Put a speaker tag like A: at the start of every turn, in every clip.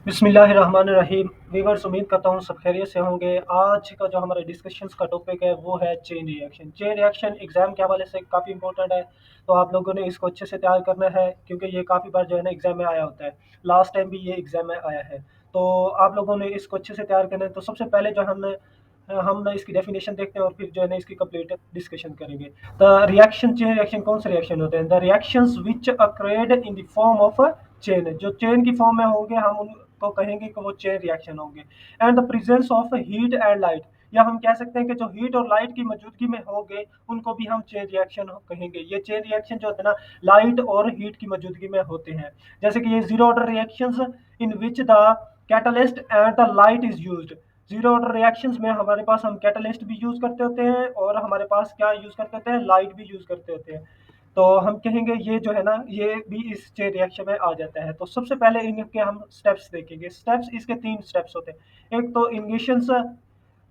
A: बिस्मिल्लाहिर्रहमानिर्रहीम। वीवर्स, उम्मीद करता हूँ सब खैरियत से होंगे। आज का जो हमारा डिस्कशंस का टॉपिक है वो है chain reaction. Chain reaction exam के हवाले से काफ़ी इंपॉर्टेंट है, तो आप लोगों ने इसको अच्छे से तैयार करना है क्योंकि ये काफ़ी बार जो है ना एग्जाम में आया होता है। लास्ट टाइम भी ये एग्जाम में आया है, तो आप लोगों ने इसको अच्छे से तैयार करना है। तो सबसे पहले जो हम ना इसकी डेफिनेशन देखते हैं और फिर जो है ना इसकी कंप्लीट डिस्कशन करेंगे। द रिएक्शन, चेन रिएक्शन कौन से रिएक्शन होते हैं? The reactions which occurred in the form of chain, जो चेन की फॉर्म में होंगे हम उनको कहेंगे कि वो चेन रिएक्शन होंगे। And the presence of heat and light, या हम कह सकते हैं कि जो हीट और लाइट की मौजूदगी में होंगे उनको भी हम चेन रिएक्शन कहेंगे। ये चेन रिएक्शन जो होते हैं ना, लाइट और हीट की मौजूदगी में होते हैं। जैसे कि ये zero order reactions in which the catalyst and the light is used. Zero order reactions में हमारे पास हम कैटलिस्ट भी यूज करते होते हैं और हमारे पास क्या यूज करते होते हैं, लाइट भी यूज करते होते हैं। तो हम कहेंगे ये जो है ना, ये भी इस चेन रिएक्शन में आ जाता है। तो सबसे पहले इनके हम स्टेप्स देखेंगे। स्टेप्स इसके तीन स्टेप्स होते हैं, एक तो इनिशिएशंस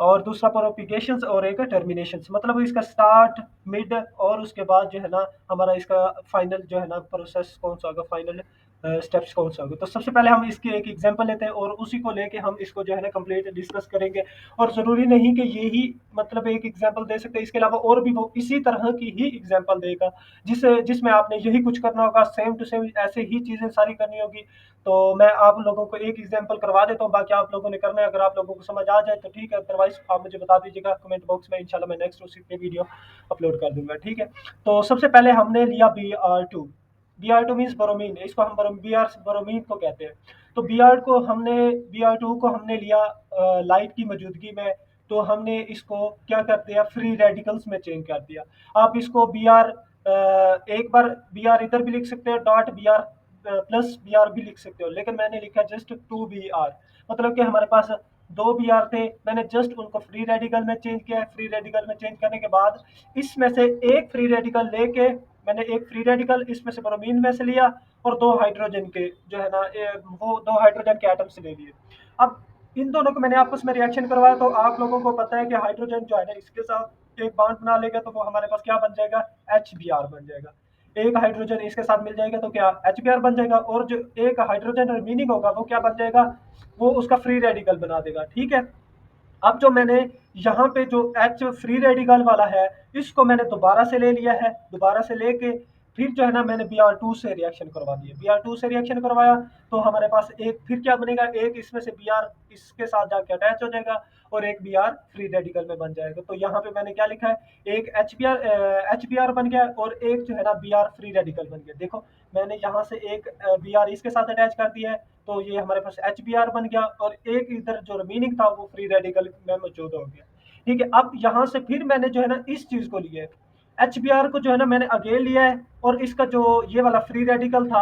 A: और दूसरा प्रोपिगेशंस और एक टर्मिनेशंस। मतलब इसका स्टार्ट, मिड और उसके बाद जो है ना हमारा इसका फाइनल जो है ना प्रोसेस कौन सा होगा, फाइनल स्टेप्स कौन सा होगा। तो सबसे पहले हम इसकी एक एग्जांपल लेते हैं और उसी को लेके हम इसको जो है ना कंप्लीट डिस्कस करेंगे। और ज़रूरी नहीं कि यही मतलब एक एग्जांपल दे सकते हैं, इसके अलावा और भी वो इसी तरह की ही एग्जांपल देगा जिसमें आपने यही कुछ करना होगा, सेम टू सेम ऐसे ही चीज़ें सारी करनी होगी। तो मैं आप लोगों को एक एग्जांपल करवा देता हूँ, बाकी आप लोगों ने करना है। अगर आप लोगों को समझ आ जाए तो ठीक है, अदरवाइज आप मुझे बता दीजिएगा कमेंट बॉक्स में, इंशाल्लाह मैं नेक्स्ट उसी पे वीडियो अपलोड कर दूंगा। ठीक है, तो सबसे पहले हमने लिया Br2। Br2 मीन्स ब्रोमीन, इसको हम Br ब्रोमीन को कहते हैं। तो Br2 को हमने लिया लाइट की मौजूदगी में। तो हमने इसको क्या कर दिया, फ्री रेडिकल्स में चेंज कर दिया। आप इसको Br एक बार Br इधर भी लिख सकते हो, डॉट Br प्लस Br भी लिख सकते हो, लेकिन मैंने लिखा जस्ट 2Br। मतलब कि हमारे पास दो Br थे, मैंने जस्ट उनको फ्री रेडिकल में चेंज किया है। फ्री रेडिकल में चेंज करने के बाद इसमें से एक फ्री रेडिकल लेके मैंने एक फ्री रेडिकल इसमें से ब्रोमीन में से लिया और दो हाइड्रोजन के जो है ना वो दो हाइड्रोजन के एटम्स ले लिए। अब इन दोनों को मैंने आपस में रिएक्शन करवाया, तो आप लोगों को पता है कि हाइड्रोजन जो है ना इसके साथ एक बॉन्ड बना लेगा तो वो हमारे पास क्या बन जाएगा, HBr बन जाएगा। एक हाइड्रोजन इसके साथ मिल जाएगा तो क्या, HBr बन जाएगा। और जो एक हाइड्रोजन रिमेनिंग होगा वो क्या बन जाएगा, वो उसका फ्री रेडिकल बना देगा। ठीक है, अब जो मैंने यहाँ पे जो एच फ्री रेडिकल वाला है इसको मैंने दोबारा से ले लिया है। दोबारा से लेके फिर जो है ना मैंने Br2 से रिएक्शन करवा दिया। Br2 से रिएक्शन करवाया तो हमारे पास एक फिर क्या बनेगा, एक इसमें से Br इसके साथ जाके अटैच हो जाएगा और एक Br फ्री रेडिकल में बन जाएगा। तो यहाँ पे मैंने क्या लिखा है, एक HBr बन गया और एक जो है ना Br फ्री रेडिकल बन गया। देखो, मैंने यहाँ से एक Br इसके साथ अटैच कर दिया है तो ये हमारे पास HBr बन गया और एक इधर जो रिमेनिंग था वो फ्री रेडिकल में मौजूद हो गया। ठीक है, अब यहाँ से फिर मैंने जो है ना इस चीज को लिया है, HBr को जो है ना मैंने अगेन लिया है और इसका जो ये वाला फ्री रेडिकल था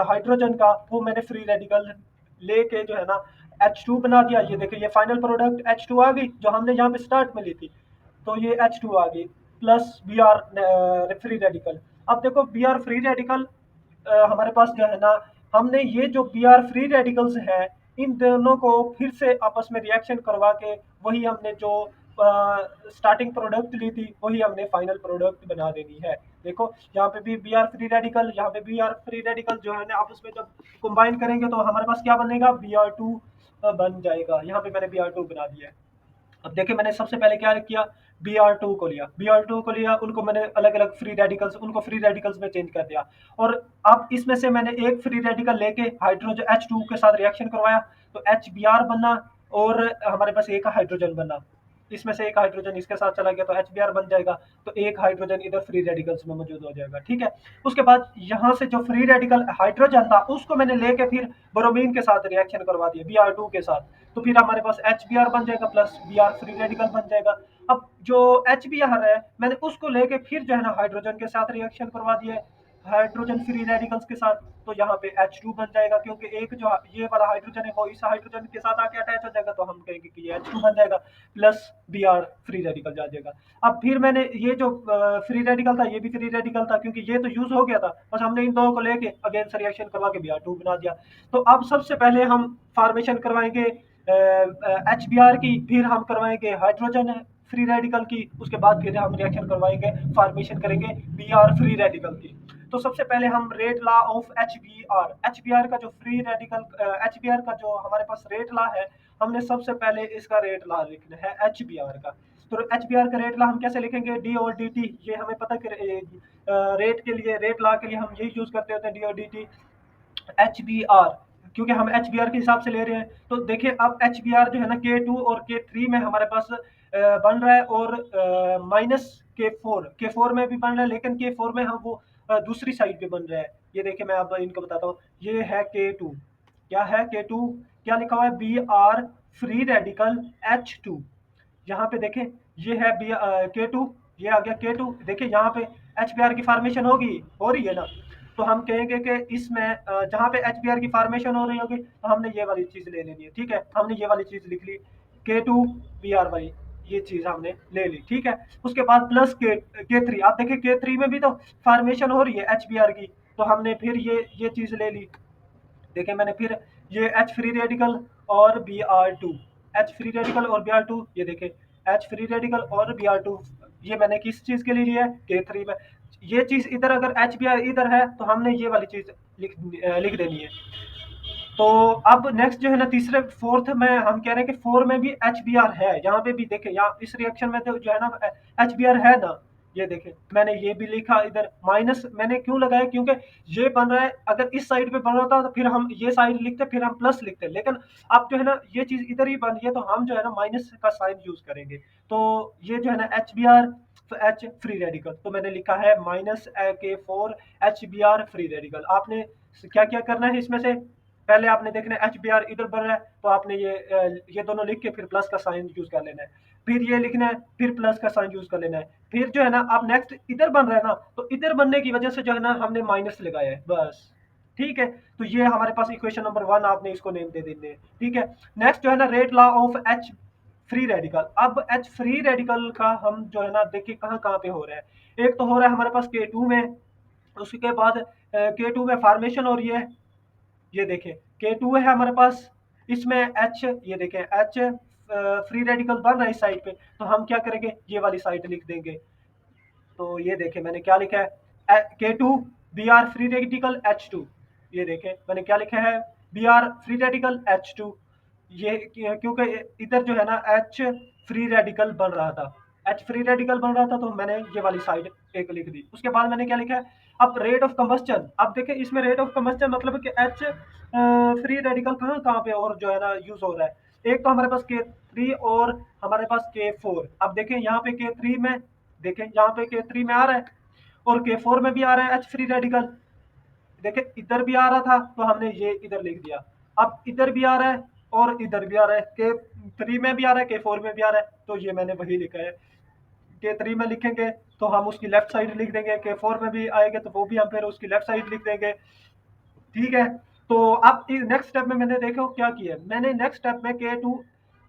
A: हाइड्रोजन का, वो मैंने फ्री रेडिकल लेके जो है ना H2 बना दिया। ये देखिए, ये फाइनल प्रोडक्ट H2 आ गई जो हमने यहाँ पे स्टार्ट में ली थी। तो ये H2 आ गई प्लस Br फ्री रेडिकल। अब देखो Br फ्री रेडिकल हमारे पास जो है ना, हमने ये जो Br फ्री रेडिकल्स हैं इन दोनों को फिर से आपस में रिएक्शन करवा के वही हमने जो स्टार्टिंग प्रोडक्ट ली थी वही हमने फाइनल प्रोडक्ट बना देनी है। देखो, यहाँ पे भी Br फ्री रेडिकल, यहाँ पे Br फ्री रेडिकल जो है ना आपस में जब कंबाइन करेंगे तो हमारे पास क्या बनेगा, Br2 बन जाएगा। यहाँ पे मैंने Br2 बना दिया है। अब देखिए, मैंने सबसे पहले क्या किया, Br2 को लिया, उनको मैंने अलग अलग फ्री रेडिकल्स में चेंज कर दिया। और अब इसमें से मैंने एक फ्री रेडिकल लेके हाइड्रोजन H2 के साथ रिएक्शन करवाया तो HBr बना और हमारे पास एक हाइड्रोजन बना। इसमें से एक हाइड्रोजन इसके साथ चला गया तो HBr बन जाएगा, तो एक हाइड्रोजन इधर फ्री रेडिकल्स में मौजूद हो जाएगा। ठीक है, उसके बाद यहाँ से जो फ्री रेडिकल हाइड्रोजन था उसको मैंने लेके फिर ब्रोमीन के साथ रिएक्शन करवा दिया Br2 के साथ। तो फिर हमारे पास HBr बन जाएगा प्लस Br फ्री रेडिकल बन जाएगा। अब जो HBr है मैंने उसको लेके फिर जो है ना हाइड्रोजन के साथ रिएक्शन करवा दिया है, हाइड्रोजन फ्री रेडिकल्स के साथ। तो यहाँ पे H2 बन जाएगा क्योंकि एक जो ये वाला हाइड्रोजन है वो इस हाइड्रोजन के साथ आके अटैच हो जाएगा, तो हम कहेंगे कि ये H2 बन जाएगा प्लस Br फ्री रेडिकल जा जाएगा। अब फिर मैंने ये जो फ्री रेडिकल था ये भी फ्री रेडिकल था क्योंकि ये तो यूज हो गया था, बस हमने इन दोनों को लेके अगेन से रिएक्शन करवा के Br2 बना दिया। तो अब सबसे पहले हम फॉर्मेशन करवाएंगे HBr की, फिर हम करवाएंगे हाइड्रोजन फ्री रेडिकल की, उसके बाद फिर हम रिएक्शन करवाएंगे, फॉर्मेशन करेंगे Br फ्री रेडिकल की। तो सबसे पहले हम rate law of H B R का जो free radical H B R का जो हमारे पास रेट लॉ है, हमने सबसे पहले इसका रेट लॉ लिखना है एच बी आर का। तो एच बी आर का रेट लॉ हम कैसे लिखेंगे, डी और डी टी, ये हमें पता रेट के लिए, रेट लॉ के लिए हम यही यूज करते होते हैं, डी और D T, H B R, क्योंकि हम एच बी आर के हिसाब से ले रहे हैं। तो देखिए अब एच बी आर जो है ना के टू और के थ्री में हमारे पास बन रहा है, और माइनस के फोर में भी बन रहा है, लेकिन के फोर में हम वो दूसरी साइड पे बन रहा है। ये देखिए मैं आपको इनको बताता हूँ, ये है के टू, क्या है के टू, क्या लिखा हुआ है, B R free radical H two. यहाँ पे देखें, ये है बी के टू, ये आ गया के टू। देखिए यहाँ पे एच बी आर की फॉर्मेशन होगी, हो रही है ना। तो हम कहेंगे कि इसमें जहाँ पे एच बी आर की फॉर्मेशन हो रही होगी, तो हमने ये वाली चीज ले लेनी है, ठीक है। हमने ये वाली चीज लिख ली, के टू बी आर वाई, ये चीज हमने ले ली, ठीक है। उसके बाद प्लस के थ्री, आप देखिए के थ्री में भी तो फॉर्मेशन हो रही है एच बी आर की, तो हमने फिर ये चीज ले ली। देखिए मैंने फिर ये एच फ्री रेडिकल और B R two, H free radical और बी आर टू, ये देखे एच फ्री रेडिकल और बी आर टू, ये मैंने किस चीज के लिए लिया है, के थ्री में। ये चीज इधर, अगर एच बी आर इधर है तो हमने ये वाली चीज लिख देनी है। तो अब नेक्स्ट जो है ना, तीसरे फोर्थ में हम कह रहे हैं कि फोर में भी एच बी आर है। यहाँ पे भी देखे, यहाँ इस रिएक्शन में तो जो है ना एच बी आर है ना, ये देखे मैंने ये भी लिखा इधर, माइनस मैंने क्यों लगाया, क्योंकि ये बन रहा है, अगर इस साइड पे बन रहा था तो फिर हम ये साइड लिखते, फिर हम प्लस लिखते, लेकिन अब जो है ना ये चीज इधर ही बन रही है, तो हम जो है ना माइनस का साइन यूज करेंगे। तो ये जो है ना एच बी आर, तो एच फ्री रेडिकल, तो मैंने लिखा है minus K four H B R free radical. आपने क्या क्या करना है इसमें से, पहले आपने देखना है एच बी आर इधर बढ़ रहा है, तो आपने ये दोनों लिख के फिर प्लस का साइन यूज कर लेना है, फिर ये लिखना है, फिर प्लस का साइन यूज कर लेना है, फिर जो है ना आप नेक्स्ट इधर बन रहा है ना, तो इधर बनने की वजह से जो है ना हमने माइनस लगाया है बस, ठीक है। तो ये हमारे पास इक्वेशन नंबर वन, आपने इसको नेम दे देने, ठीक है। नेक्स्ट जो है ना rate law of H free radical. अब एच फ्री रेडिकल का हम जो है ना देखिए कहाँ कहाँ पे हो रहा है। एक तो हो रहा है हमारे पास के टू में, उसके बाद के टू में फॉर्मेशन हो रही है, ये देखें के टू है हमारे पास, इसमें एच, ये देखें एच फ्री रेडिकल बन रहा है इस साइड पे, तो हम क्या करेंगे, ये वाली साइड लिख देंगे। तो ये देखें मैंने क्या लिखा है, K two B R free radical H two, ये देखें मैंने क्या लिखा है, B R free radical H two. ये क्योंकि इधर जो है ना एच फ्री रेडिकल बन रहा था, एच फ्री रेडिकल बन रहा था, तो मैंने ये वाली साइड एक लिख दी। उसके बाद मैंने क्या लिखा है, अब रेट ऑफ कंबस्टन, अब देखें इसमें रेट ऑफ कंबस्टन मतलब कि एच फ्री रेडिकल कहाँ कहाँ पे और जो है ना यूज हो रहा है। एक तो हमारे पास के थ्री और हमारे पास के फोर। अब देखें यहाँ पे के थ्री में, देखें यहाँ पे के थ्री में आ रहा है, और के फोर में भी आ रहा है एच फ्री रेडिकल। देखें इधर भी आ रहा था, तो हमने ये इधर लिख दिया। अब इधर भी आ रहा है और इधर भी आ रहा है, के थ्री में भी आ रहा है, के फोर में भी आ रहा है, तो ये मैंने वही लिखा है। के थ्री में लिखेंगे तो हम उसकी लेफ्ट साइड लिख देंगे, के फोर में भी आएंगे तो वो भी हम फिर उसकी लेफ्ट साइड लिख देंगे, ठीक है। तो अब नेक्स्ट स्टेप में मैंने देखो क्या किया, मैंने नेक्स्ट स्टेप में K two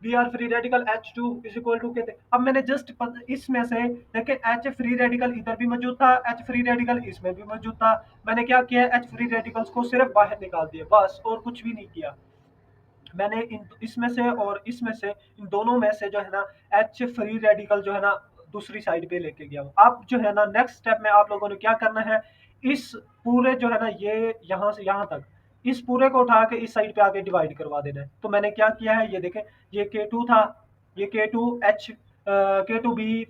A: B R free radical H two is equal to K, अब मैंने जस्ट इसमें से देखे एच फ्री रेडिकल इधर भी मौजूद था, एच फ्री रेडिकल इसमें भी मौजूद था, मैंने क्या किया, एच फ्री रेडिकल्स को सिर्फ बाहर निकाल दिया बस, और कुछ भी नहीं किया। मैंने इन इसमें से और इसमें से, इन दोनों में से जो है ना एच फ्री रेडिकल जो है ना दूसरी साइड पे लेके गया हूँ। अब जो है ना नेक्स्ट स्टेप में आप लोगों ने क्या करना है, इस पूरे जो है ना ये यहाँ से यहाँ तक, इस पूरे को उठा के इस साइड पे आके डिवाइड करवा देना है। तो मैंने क्या किया है, ये देखें, ये के टू था, ये K two H K two B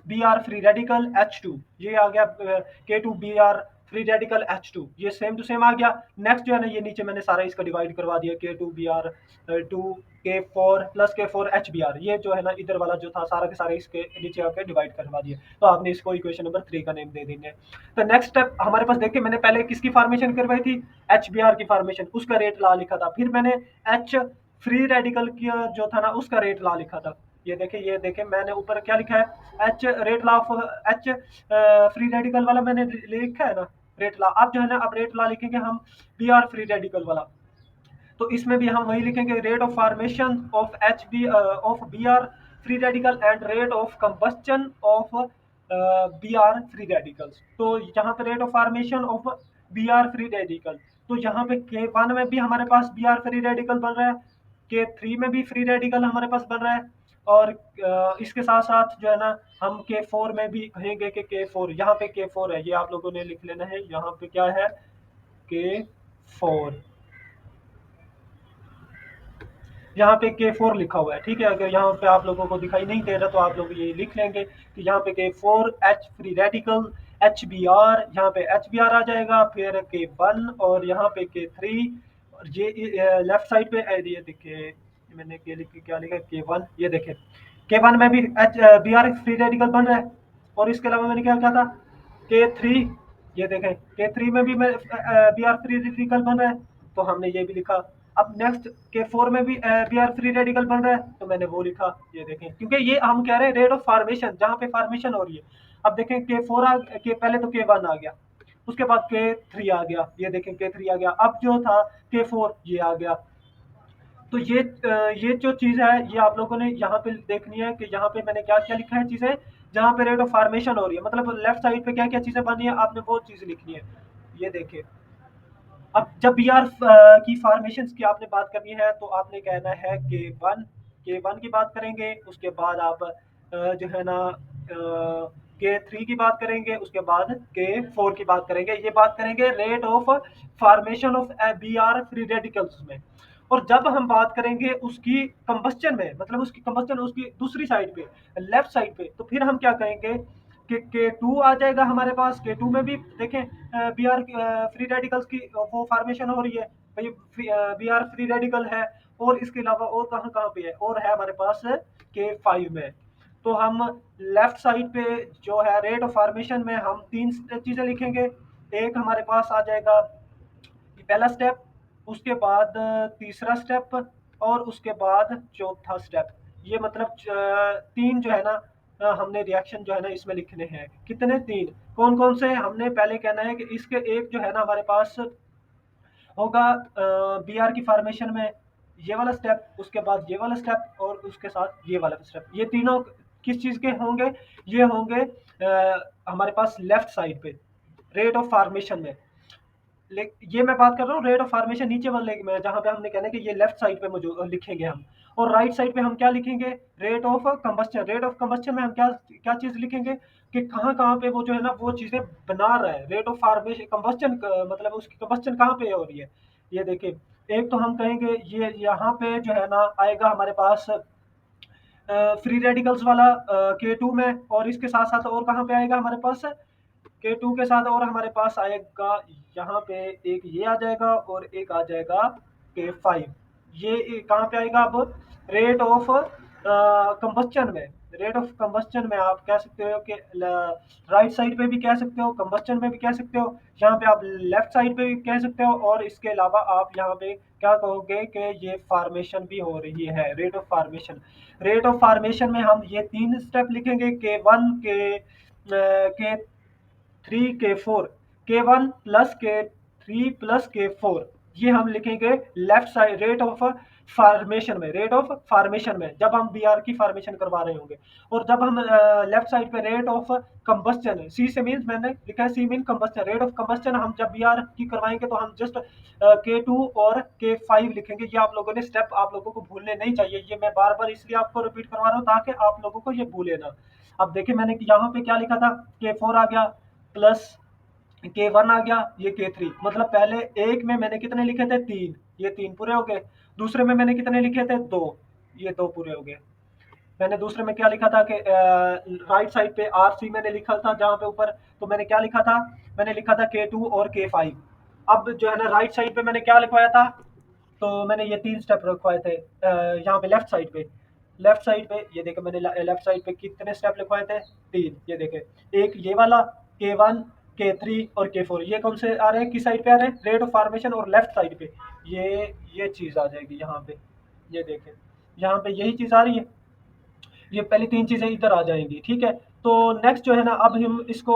A: B R free radical H two, ये आ गया K two B R free radical H two, ये सेम टू सेम आ गया। नेक्स्ट जो है ना ये नीचे मैंने सारा इसका डिवाइड करवा दिया, के टू बी आर टू के फोर प्लस के फोर एच बी आर, ये जो है ना इधर वाला जो था सारा के सारे इसके नीचे आके डिवाइड करवा दिया। तो आपने इसको इक्वेशन नंबर थ्री का नेम दे देंगे। तो नेक्स्ट स्टेप हमारे पास देखिए, मैंने पहले किसकी फॉर्मेशन करवाई थी, एच बी आर की फॉर्मेशन, उसका रेट ला लिखा था। फिर मैंने एच फ्री रेडिकल की जो था ना उसका रेट ला लिखा था। ये देखे मैंने ऊपर क्या लिखा है, H rate law of H free radical वाला मैंने लिखा है ना रेट लॉ। अब जो है ना अब रेट लॉ लिखेंगे हम बी आर फ्री रेडिकल वाला, तो इसमें भी हम वही लिखेंगे, rate of formation of H B of B R free radical and rate of combustion of B R free radicals. तो यहाँ पे rate of formation of B R free radical, तो यहाँ पे के वन में भी हमारे पास बी आर फ्री रेडिकल बन रहा है, के थ्री में भी फ्री रेडिकल हमारे पास बन रहा है, और इसके साथ साथ जो है ना हम के फोर में भी कहेंगे कि के फोर, यहाँ पे के फोर है, ये आप लोगों ने लिख लेना है, यहाँ पे क्या है के फोर, यहाँ पे के फोर लिखा हुआ है, ठीक है। अगर यहाँ पे आप लोगों को दिखाई नहीं दे रहा तो आप लोग ये लिख लेंगे कि यहाँ पे K four H free radical H B R, यहाँ पे एच बी आर आ जाएगा, फिर के वन और यहाँ पे के थ्री, और ये लेफ्ट साइड पे ये देखिए मैंने के लिख के क्या लिखा के वन, ये देखे के वन में भी H B R free radical बन रहा है। और इसके अलावा मैंने क्या किया था के थ्री, ये देखें के थ्री में भी मैं बी आर फ्री रेडिकल बन रहा है, तो हमने ये भी लिखा। अब नेक्स्ट के फोर में भी बी आर फ्री रेडिकल बन रहा है, तो मैंने वो लिखा, ये देखें, क्योंकि ये हम कह रहे हैं रेट ऑफ फार्मेशन, जहाँ पे फार्मेशन हो रही है। अब देखें के फोर के पहले तो के वन आ गया, उसके बाद के थ्री आ गया, ये देखें के थ्री आ गया, अब जो था के फोर ये आ गया। तो ये जो चीज़ है ये आप लोगों ने यहाँ पे देखनी है कि यहाँ पे मैंने क्या क्या लिखा है चीज़ें, जहाँ पे रेट ऑफ फार्मेशन हो रही है, मतलब लेफ्ट साइड पे क्या क्या चीज़ें बनी है आपने वो चीज़ लिखनी है। ये देखिए, अब जब बी आर की फॉर्मेशन की आपने बात करनी है तो आपने कहना है के वन की बात करेंगे, उसके बाद आप जो है ना के थ्री की बात करेंगे, उसके बाद के फोर की बात करेंगे, ये बात करेंगे rate of formation of B R free radicals में। और जब हम बात करेंगे उसकी कंबस्चन में, मतलब उसकी कंबस्चन उसकी दूसरी साइड पे, लेफ्ट साइड पे, तो फिर हम क्या कहेंगे कि के टू आ जाएगा हमारे पास। के टू में भी देखें बी आर फ्री रेडिकल्स की वो फॉर्मेशन हो रही है भाई, बी आर फ्री रेडिकल है। और इसके अलावा और कहाँ कहाँ पे है, और है हमारे पास के फाइव में। तो हम लेफ्ट साइड पे जो है रेट ऑफ फॉर्मेशन में हम तीन चीजें लिखेंगे। एक हमारे पास आ जाएगा पहला स्टेप, उसके बाद तीसरा स्टेप, और उसके बाद चौथा स्टेप। ये मतलब तीन जो है ना हमने रिएक्शन जो है ना इसमें लिखने हैं। कितने? तीन। कौन कौन से? हमने पहले कहना है कि इसके एक जो है ना हमारे पास होगा बी आर की फॉर्मेशन में ये वाला स्टेप, उसके बाद ये वाला स्टेप, और उसके साथ ये वाला स्टेप। ये तीनों किस चीज़ के होंगे? ये होंगे हमारे पास लेफ्ट साइड पे रेट ऑफ फॉर्मेशन में। ये मैं बात कर रहा हूँ रेट ऑफ फॉर्मेशन नीचे वाले में, जहाँ पे हमने कहना है कि ये लेफ्ट साइड पे मौजूद लिखेंगे हम। और राइट साइड पे हम क्या लिखेंगे? Rate of combustion. Rate of combustion में हम क्या क्या चीज़ लिखेंगे कि कहाँ कहाँ पे वो जो है ना वो चीज़ें बना रहा है। रेट ऑफ फार्मेशन कंबस्चन मतलब उसकी कंबस्चन कहाँ पे हो रही है, ये देखिए। एक तो हम कहेंगे ये यहाँ पे जो है ना आएगा हमारे पास फ्री रेडिकल्स वाला के टू में, और इसके साथ साथ और कहाँ पे आएगा हमारे पास के टू के साथ, और हमारे पास आएगा यहाँ पे एक ये आ जाएगा और एक आ जाएगा के फाइव। ये कहाँ पे आएगा अब? रेट ऑफ कंबस्चन में। रेट ऑफ कंबस्चन में आप कह सकते हो कि राइट साइड पे भी कह सकते हो, कंबस्चन में भी कह सकते हो, यहाँ पे आप लेफ्ट साइड पे भी कह सकते हो, और इसके अलावा आप यहाँ पे क्या कहोगे कि ये फार्मेशन भी हो रही है, rate of formation. Rate of formation में हम ये तीन स्टेप लिखेंगे, के वन के थ्री के फोर, के वन प्लस के थ्री प्लस के फोर, ये हम लिखेंगे left side rate of formation में। रेट ऑफ फार्मेशन में जब हम बी आर की फार्मेशन करवा रहे होंगे, और जब हम लेफ्ट साइड पे रेट ऑफ कंबस्चन, सी से मीन मैंने लिखा है सी mean combustion, rate of combustion हम जब बी आर की करवाएंगे तो हम जस्ट के टू और के फाइव लिखेंगे। ये आप लोगों ने स्टेप आप लोगों को भूलने नहीं चाहिए, ये मैं बार बार इसलिए आपको रिपीट करवा रहा हूँ ताकि आप लोगों को ये भूले ना। अब देखिए मैंने यहाँ पे क्या लिखा था, के फोर आ गया प्लस के वन आ गया, ये के थ्री, मतलब पहले एक में मैंने कितने लिखे थे? तीन, ये तीन पूरे हो गए। दूसरे में मैंने कितने लिखे थे? दो, ये दो पूरे हो गए। मैंने दूसरे में क्या लिखा था कि राइट साइड पे आर सी मैंने लिखा था जहाँ पे ऊपर, तो मैंने क्या लिखा था? मैंने लिखा था के टू और के फाइव। अब जो है ना राइट साइड पे मैंने क्या लिखवाया था? तो मैंने ये तीन स्टेप रखवाए थे यहाँ पे लेफ्ट साइड पे। लेफ्ट साइड पे ये देखे मैंने लेफ्ट साइड पे कितने स्टेप लिखवाए थे? तीन, ये देखे। एक ये वाला के वन, के थ्री और के फोर, ये कौन से आ रहे हैं? किस साइड पे आ रहे हैं? रेट ऑफ फार्मेशन और लेफ्ट साइड पे ये चीज़ आ जाएगी यहाँ पे। ये देखें यहाँ पे यही चीज़ आ रही है, ये पहली तीन चीज़ें इधर आ जाएंगी, ठीक है। तो नेक्स्ट जो है ना अब हम इसको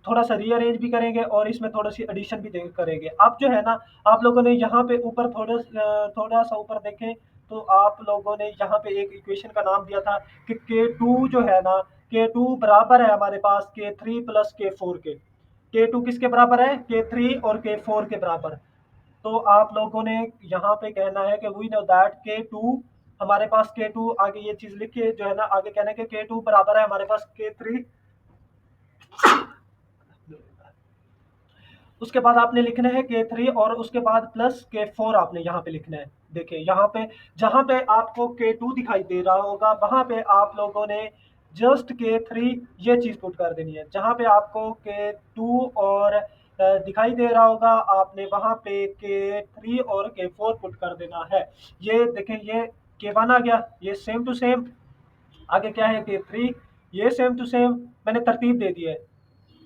A: थोड़ा सा रीअरेंज भी करेंगे और इसमें थोड़ी सी एडिशन भी करेंगे। अब जो है ना आप लोगों ने यहाँ पे ऊपर थोड़ा सा ऊपर देखें तो आप लोगों ने यहाँ पे एक इक्वेशन का नाम दिया था कि के टू जो है ना, के टू बराबर है हमारे पास के थ्री प्लस के फोर के टू किसके बराबर है? के थ्री और के फोर के बराबर। तो आप लोगों ने यहाँ पे कहना है कि वी नो दैट के टू हमारे पास K2 आगे ये चीज लिख के जो है ना आगे कहने के K2 बराबर है हमारे पास K3। उसके बाद आपने लिखना है K3 और उसके बाद प्लस K4 आपने यहाँ पे लिखना है। देखिए यहाँ पे जहाँ पे आपको K2 दिखाई दे रहा होगा वहां पे आप लोगों ने जस्ट K3 ये चीज पुट कर देनी है। जहाँ पे आपको K2 और दिखाई दे रहा होगा आपने वहां पे K3 और K4 पुट कर देना है। ये देखें ये K1 आ गया, ये सेम टू सेम। आगे क्या है K3, ये सेम टू सेम मैंने तरतीब दे दी है।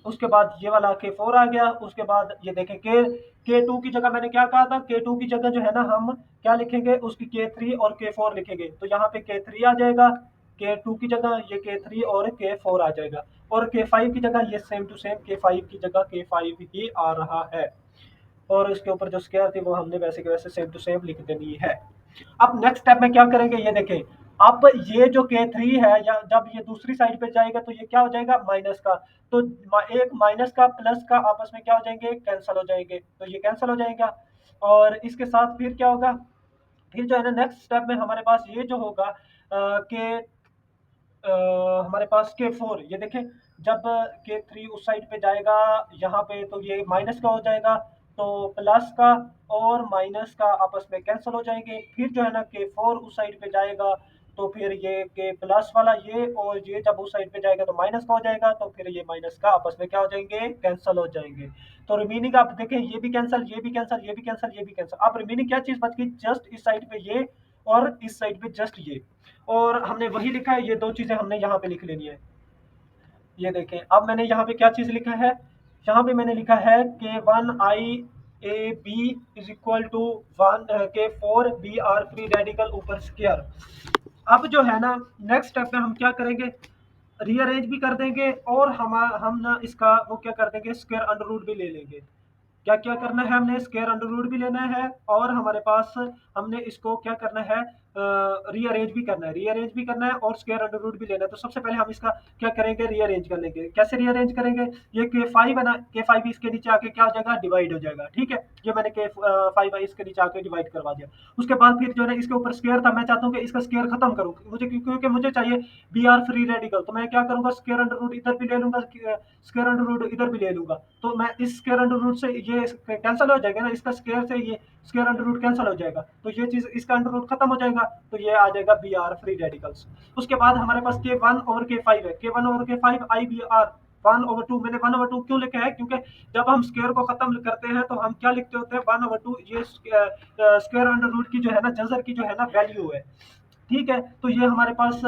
A: उसके बाद ये वाला K4 आ गया। उसके बाद ये देखें K2 की जगह मैंने क्या कहा था, K2 की जगह जो है ना हम क्या लिखेंगे, उसकी K3 और K4 लिखेंगे। तो यहाँ पे K3 आ जाएगा, K2 की जगह ये K3 और K4 आ जाएगा। और K5 की जगह ये सेम टू सेम K5 की जगह K5 ही आ रहा है। और इसके ऊपर जो स्क्वायर थी वो हमने वैसे के वैसे सेम टू सेम लिख देनी है। अब नेक्स्ट स्टेप में क्या करेंगे, ये देखें। अब ये जो K3 है या जब ये दूसरी साइड पे जाएगा तो ये क्या हो जाएगा, माइनस का। तो एक माइनस का प्लस का आपस में क्या हो जाएंगे, कैंसिल हो जाएंगे। तो ये कैंसिल हो जाएगा। और इसके साथ फिर क्या होगा, फिर जो है ना नेक्स्ट स्टेप में हमारे पास ये जो होगा कि हमारे पास K4, ये देखें जब K3 उस साइड पे जाएगा यहाँ पे तो ये माइनस का हो जाएगा। तो प्लस का और माइनस का आपस में कैंसिल हो जाएंगे। फिर जो है ना K4 उस साइड पे जाएगा तो फिर ये K प्लस वाला ये और ये जब उस साइड पे जाएगा तो माइनस का हो जाएगा। तो फिर ये माइनस का आपस में क्या हो जाएंगे, कैंसिल हो जाएंगे। तो रिमीनिंग आप देखें ये भी कैंसिल, ये भी कैंसिल, ये भी कैंसिल, ये भी कैंसिल। अब रिमीनिंग क्या चीज बच गई, जस्ट इस साइड पे ये और इस साइड पे जस्ट ये। और हमने वही लिखा है, ये दो चीजें हमने यहाँ पे लिख लेनी है। ये देखें अब मैंने यहाँ पे क्या चीज लिखा है, यहाँ पे मैंने लिखा है K1 I A B is equal to one K4 BR free radical ऊपर स्क्वायर। अब जो है ना नेक्स्ट स्टेप में हम क्या करेंगे, रीअरेंज भी कर देंगे और हम ना इसका वो क्या कर देंगे, स्क्वायर अंडर रूट भी ले लेंगे। क्या क्या करना है, हमने स्क्वायर अंडर रूट भी लेना है और हमारे पास हमने इसको क्या करना है, रीअरेंज भी करना है, रीअरेंज भी करना है और स्क्वायर अंडर रूट भी लेना है। तो सबसे पहले हम इसका क्या करेंगे, रीअरेंज कर लेंगे। कैसे रीअरेंज करेंगे, ये K5 है ना, K5 इसके नीचे आके क्या हो जाएगा, डिवाइड हो जाएगा। ठीक है, ये मैंने K5 इसके नीचे आके डिवाइड करवा दिया। उसके बाद फिर जो है ना इसके ऊपर स्क्वायर था, मैं चाहता हूँ कि इसका स्क्वायर खत्म करूँ मुझे, क्योंकि मुझे चाहिए BR फ्री रेडिकल। तो मैं क्या करूंगा, स्क्वायर अंडर रूट इधर भी ले लूंगा, स्क्वायर अंडर रूट इधर भी ले लूंगा। तो मैं इस स्क्वायर अंडर रूट से ये कैंसिल हो जाएगा ना, इसका स्क्वायर से ये स्क्वायर अंडर रूट कैंसिल हो जाएगा। तो ये चीज इसका अंडर रूट खत्म हो जाएगा। तो ये आ जाएगा BR फ्री रेडिकल्स। उसके बाद हमारे पास K1/K5 है, K1/K5 IBR 1/2। मैंने 1/2 क्यों लिखा है, क्योंकि जब हम स्क्वायर को खत्म करते हैं तो हम क्या लिखते होते हैं, 1/2। ये स्क्वायर अंडर रूट की जो है ना, जजर की जो है ना वैल्यू है। ठीक है, तो ये हमारे पास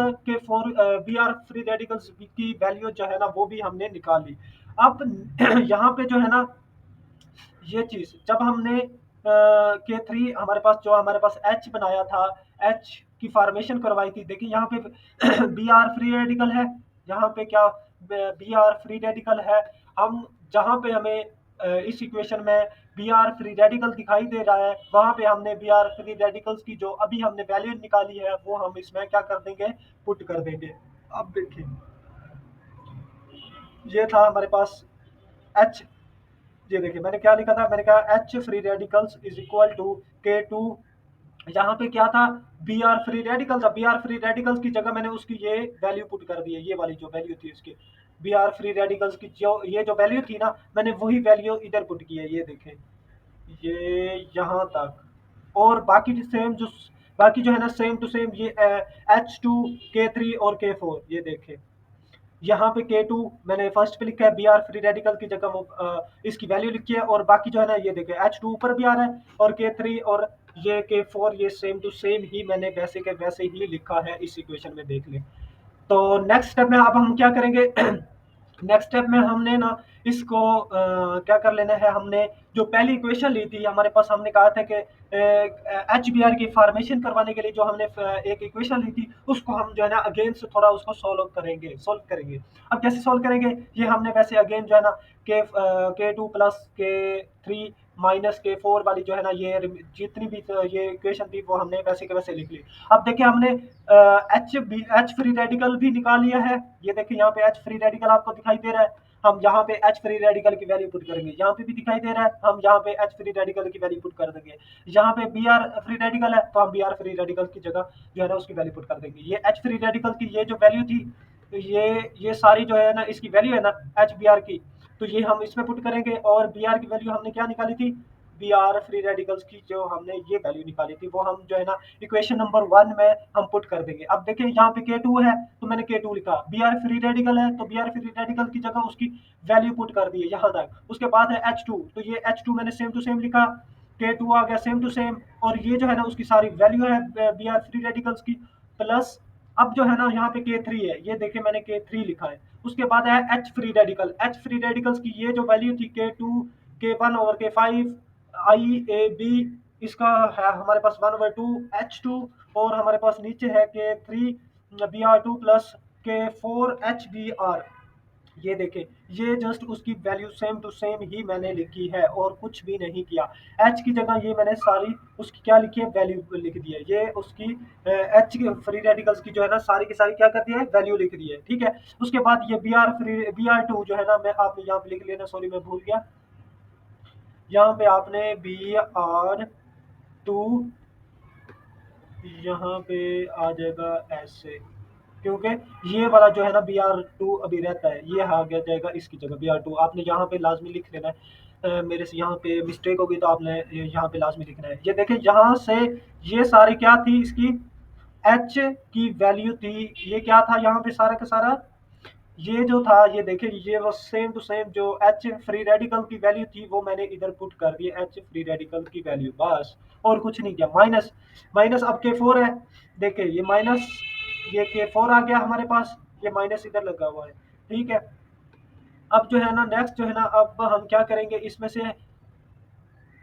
A: BR फ्री रेडिकल्स की वैल्यू जो है ना वो भी हमने निकाल ली। अब यहाँ पे जो है ना ये चीज जब हमने K3 हमारे पास जो हमारे पास H बनाया था, H की फॉर्मेशन करवाई थी। देखिए यहाँ पे BR फ्री रेडिकल है, यहाँ पे क्या BR फ्री रेडिकल है। हम जहाँ पे हमें इस इक्वेशन में BR फ्री रेडिकल दिखाई दे रहा है वहां पे हमने BR फ्री रेडिकल्स की जो अभी हमने वैल्यू निकाली है वो हम इसमें क्या कर देंगे, पुट कर देंगे। अब देखिए ये था हमारे पास H। ये देखिए मैंने क्या लिखा था, मैंने कहा H free radicals is equal to K2। यहाँ पे क्या था, BR फ्री रेडिकल था, BR फ्री रेडिकल्स की जगह मैंने उसकी ये वैल्यू पुट कर दी है। ये वाली जो वैल्यू थी इसकी BR फ्री रेडिकल्स की जो ये जो वैल्यू थी ना, मैंने वही वैल्यू इधर पुट की है। ये देखें ये यहाँ तक। और बाकी सेम जो बाकी जो है ना सेम टू सेम ये H2 K3 और K4। ये देखें यहाँ पे K2 मैंने फर्स्ट पे लिखा है, BR फ्री रेडिकल की जगह वो इसकी वैल्यू लिखी है। और बाकी जो है ना ये देखें H2 ऊपर भी आ रहा है और K3 और ये K4 ये सेम टू सेम ही मैंने वैसे के वैसे ही लिखा है इस इक्वेशन में, देख लें। तो नेक्स्ट स्टेप में अब हम क्या करेंगे, नेक्स्ट स्टेप में हमने ना इसको क्या कर लेना है, हमने जो पहली इक्वेशन ली थी हमारे पास, हमने कहा था कि HBR की फॉर्मेशन करवाने के लिए जो हमने एक इक्वेशन ली थी उसको हम जो है ना अगेन से थोड़ा उसको सोल्व करेंगे। अब कैसे सोल्व करेंगे, ये हमने वैसे अगेन जो है ना K2 plus K3 minus K4 वाली जो है ना ये जितनी भी ये इक्वेशन थी वो हमने वैसे के वैसे लिख ली। अब देखिए हमने एच फ्री रेडिकल भी निकाल लिया है। ये देखिए यहाँ पे एच फ्री रेडिकल आपको दिखाई दे रहा है। हम यहाँ पे एच फ्री रेडिकल की वैल्यू पुट करेंगे, यहाँ पे भी दिखाई दे रहा है, हम यहाँ पे एच फ्री रेडिकल की वैल्यू पुट कर देंगे। यहाँ पे बी आर फ्री रेडिकल है तो हम बी आर फ्री रेडिकल की जगह जो है ना उसकी वैल्यू पुट कर देंगे। ये एच फ्री रेडिकल की ये जो वैल्यू थी, तो ये सारी जो है ना इसकी वैल्यू है ना एच बी आर की, तो ये हम इसमें पुट करेंगे। और बी आर की वैल्यू हमने क्या निकाली थी, बी आर फ्री रेडिकल्स की जो हमने ये वैल्यू निकाली थी वो हम जो है ना इक्वेशन नंबर 1 में हम पुट कर देंगे। अब देखिए यहाँ पे K2 है तो मैंने K2 लिखा, बी आर फ्री रेडिकल है तो बी आर फ्री रेडिकल की जगह उसकी वैल्यू पुट कर दी है यहाँ तक। उसके बाद है H2, तो ये H2 मैंने सेम टू सेम लिखा, K2 आ गया सेम टू सेम, और ये जो है ना उसकी सारी वैल्यू है बी आर फ्री रेडिकल्स की प्लस। अब जो है ना यहाँ पे K3 है, ये देखिए मैंने K3 लिखा है। उसके बाद है H free radical, H free radicals की ये जो वैल्यू थी K2 K1 और K5 आई ए बी, इसका है हमारे पास 1/2 H2, और हमारे पास नीचे है K3 Br2 plus K4 HBr। ये देखें, ये जस्ट उसकी वैल्यू सेम टू सेम ही मैंने लिखी है और कुछ भी नहीं किया। एच की जगह ये मैंने सारी उसकी क्या लिखी है, वैल्यू लिख दी है। ये उसकी एच की फ्री रेडिकल्स की जो है ना सारी की सारी क्या कर दी है, वैल्यू लिख दी है, ठीक है। उसके बाद ये बी आर टू जो है ना, मैं आपने यहाँ पे लिख लेना, सॉरी मैं भूल गया, यहाँ पे आपने बी आर टू यहाँ पे आ जाएगा ऐसे, क्योंकि ये वाला जो है ना बी आर टू अभी रहता है, ये आ गया जाएगा इसकी जगह बी आर टू। आपने यहाँ पे लाजमी लिख लेना है, मेरे से यहाँ पे मिस्टेक होगी तो आपने यहाँ पे लाजमी लिखना है। ये देखें यहाँ से ये सारी क्या थी, इसकी एच की वैल्यू थी, ये क्या था यहाँ पे सारा का सारा, ये जो था ये देखिए ये वो सेम टू सेम जो एच फ्री रेडिकल की वैल्यू थी वो मैंने इधर पुट कर दी, एच फ्री रेडिकल की वैल्यू, बस और कुछ नहीं किया। माइनस माइनस अब K4 है, देखिए ये माइनस, ये K4 आ गया हमारे पास, ये माइनस इधर लगा हुआ है, ठीक है। अब जो है ना नेक्स्ट जो है ना, अब हम क्या करेंगे इसमें से,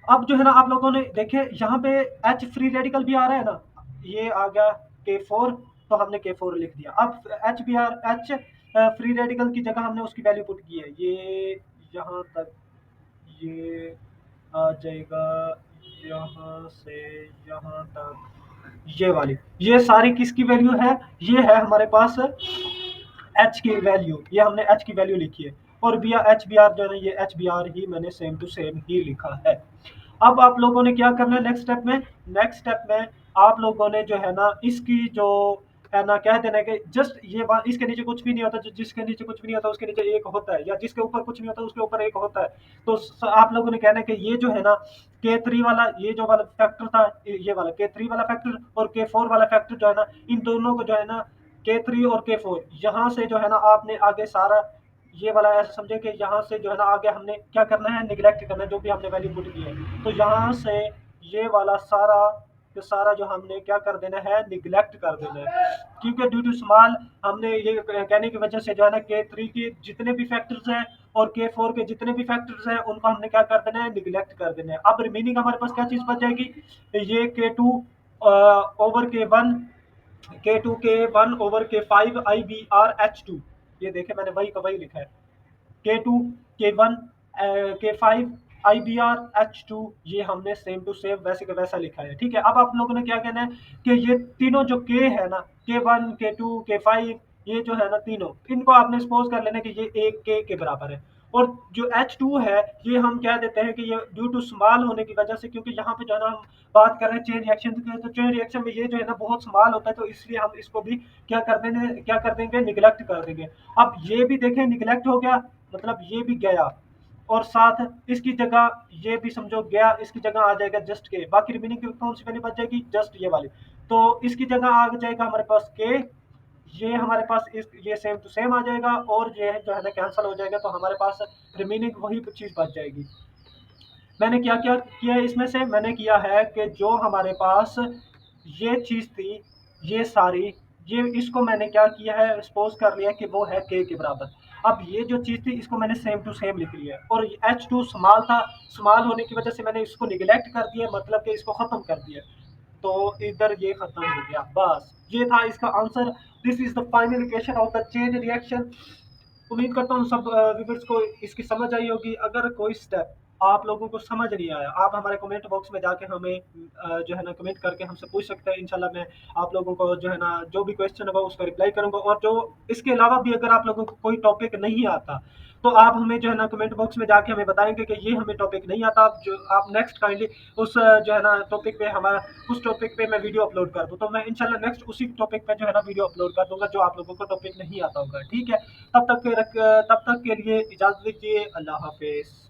A: अब जो है ना आप लोगों ने देखे यहाँ पे एच फ्री रेडिकल भी आ रहा है ना, ये आ गया K4, तो हमने K4 लिख दिया। अब H B R H free radical की जगह हमने उसकी वैल्यू पुट की है, ये यहाँ तक ये आ जाएगा, यहाँ से यहाँ तक ये वाली, ये सारी किसकी वैल्यू है, ये है हमारे पास एच की वैल्यू, ये हमने एच की वैल्यू लिखी है। और बी एच बी आर जो है ना, ये एच बी आर ही मैंने सेम टू सेम ही लिखा है। अब आप लोगों ने क्या करना है नेक्स्ट स्टेप में, नेक्स्ट स्टेप में आप लोगों ने जो है ना इसकी जो है ना कह देना है कि जस्ट ये इसके नीचे कुछ भी नहीं होता, जो जिसके नीचे कुछ भी नहीं होता उसके नीचे एक होता है, या जिसके ऊपर कुछ नहीं होता उसके ऊपर एक होता है। तो आप लोगों ने कहना है कि ये जो है ना K3 वाला, ये जो वाला फैक्टर था, ये वाला K3 वाला फैक्टर और K4 वाला फैक्टर जो है ना, इन दोनों को जो है ना K3 और K4 यहाँ से जो है ना आपने आगे सारा ये वाला ऐसा समझे कि यहाँ से जो है ना आगे हमने क्या करना है, निगलेक्ट करना है जो भी हमने वैल्यू पुट की है। तो यहाँ से ये वाला सारा के सारा जो हमने क्या कर देना है, निगलेक्ट कर देना है, क्योंकि ड्यू टू स्मॉल हमने ये कहने की वजह से जो है ना K3 के जितने भी फैक्टर्स हैं और K4 के जितने भी फैक्टर्स हैं उनको हमने क्या कर देना है, निगलेक्ट कर देना है। अब रिमेनिंग हमारे पास क्या चीज़ बच जाएगी, ये K2 over K1, K2 K1 over K5 IBR H2, ये देखे मैंने वही का वही लिखा है, K2 K1 K5 IBR H2, ये हमने सेम टू सेम वैसे का वैसा लिखा है, ठीक है। अब आप लोगों ने क्या कहना है कि ये तीनों जो K है ना, K1 K2 K5, ये जो है ना तीनों, इनको आपने सपोज कर लेना कि ये एक K के बराबर है। और जो H2 है ये हम कह देते हैं कि ये ड्यू टू स्मॉल होने की वजह से, क्योंकि यहाँ पे जो है ना हम बात कर रहे हैं चेन रिएक्शन की, तो चेन रिएक्शन में ये जो है ना बहुत स्मॉल होता है, तो इसलिए हम इसको भी क्या कर देंगे, निगलेक्ट कर देंगे। अब ये भी देखें निगलेक्ट हो गया, मतलब ये भी गया, और साथ इसकी जगह ये भी समझो गया, इसकी जगह आ जाएगा जस्ट के, बाकी रिमेनिंग कौन सी वैल्यू बच जाएगी, जस्ट ये वाली। तो इसकी जगह आ जाएगा हमारे पास के, ये हमारे पास ये सेम टू सेम आ जाएगा, और ये जो है ना कैंसिल हो जाएगा, तो हमारे पास रिमेनिंग वही चीज बच जाएगी। मैंने क्या क्या किया है इसमें से, मैंने किया है कि जो हमारे पास ये चीज थी, ये सारी, ये इसको मैंने क्या किया है, सपोज कर लिया कि वो है के बराबर। अब ये जो चीज थी इसको मैंने सेम टू सेम लिख लिया है, और H2 स्मॉल था, स्मॉल होने की वजह से मैंने इसको निगलेक्ट कर दिया, मतलब कि इसको खत्म कर दिया। तो इधर ये खत्म हो गया, बस ये था इसका answer. This is the final equation of the chain reaction. उम्मीद करता हूँ सब व्यूअर्स को इसकी समझ आई होगी। अगर कोई स्टेप आप लोगों को समझ नहीं आया, आप हमारे कमेंट बॉक्स में जाके हमें जो है ना कमेंट करके हमसे पूछ सकते हैं। इंशाल्लाह मैं आप लोगों को जो है ना जो भी क्वेश्चन होगा उसका रिप्लाई करूंगा। और जो इसके अलावा भी अगर आप लोगों को कोई टॉपिक नहीं आता तो आप हमें जो है ना कमेंट बॉक्स में जाके हमें बताएंगे कि ये हमें टॉपिक नहीं आता, आप जो आप नेक्स्ट काइंडली उस जो है ना टॉपिक पे हमारा उस टॉपिक पे मैं वीडियो अपलोड कर दूं, तो मैं इंशाल्लाह नेक्स्ट उसी टॉपिक पे जो है ना वीडियो अपलोड कर दूंगा जो आप लोगों को टॉपिक नहीं आता होगा। ठीक है, तब तक के लिए इजाजत दीजिए। अल्लाह हाफिज।